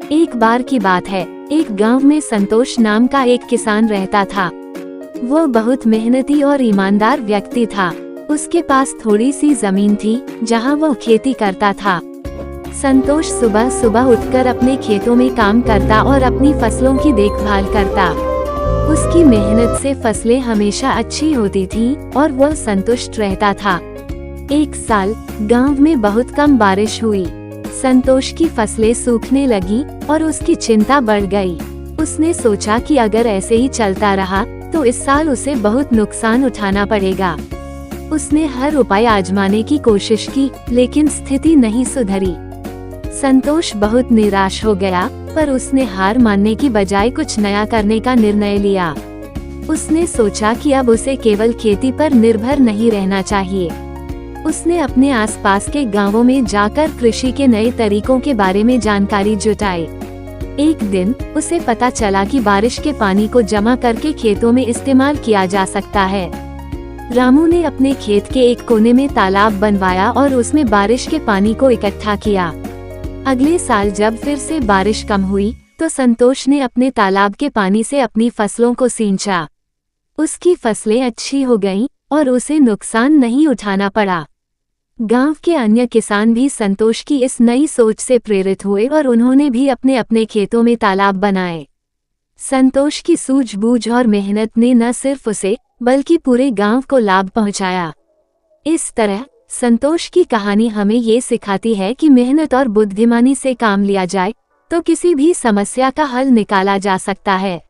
एक बार की बात है, एक गांव में संतोष नाम का एक किसान रहता था। वो बहुत मेहनती और ईमानदार व्यक्ति था। उसके पास थोड़ी सी जमीन थी जहां वो खेती करता था। संतोष सुबह सुबह उठकर अपने खेतों में काम करता और अपनी फसलों की देखभाल करता। उसकी मेहनत से फसलें हमेशा अच्छी होती थीं और वह संतुष्ट रहता था। एक साल गांव में बहुत कम बारिश हुई। संतोष की फसलें सूखने लगी और उसकी चिंता बढ़ गई। उसने सोचा कि अगर ऐसे ही चलता रहा तो इस साल उसे बहुत नुकसान उठाना पड़ेगा। उसने हर उपाय आजमाने की कोशिश की, लेकिन स्थिति नहीं सुधरी। संतोष बहुत निराश हो गया, पर उसने हार मानने की बजाय कुछ नया करने का निर्णय लिया। उसने सोचा कि अब उसे केवल खेती पर निर्भर नहीं रहना चाहिए। उसने अपने आसपास के गांवों में जाकर कृषि के नए तरीकों के बारे में जानकारी जुटाई। एक दिन उसे पता चला कि बारिश के पानी को जमा करके खेतों में इस्तेमाल किया जा सकता है। रामू ने अपने खेत के एक कोने में तालाब बनवाया और उसमें बारिश के पानी को इकट्ठा किया। अगले साल जब फिर से बारिश कम हुई तो संतोष ने अपने तालाब के पानी से अपनी फसलों को सींचा। उसकी फसलें अच्छी हो गईं और उसे नुकसान नहीं उठाना पड़ा। गांव के अन्य किसान भी संतोष की इस नई सोच से प्रेरित हुए और उन्होंने भी अपने अपने खेतों में तालाब बनाए। संतोष की सूझबूझ और मेहनत ने न सिर्फ उसे बल्कि पूरे गांव को लाभ पहुंचाया। इस तरह संतोष की कहानी हमें ये सिखाती है कि मेहनत और बुद्धिमानी से काम लिया जाए तो किसी भी समस्या का हल निकाला जा सकता है।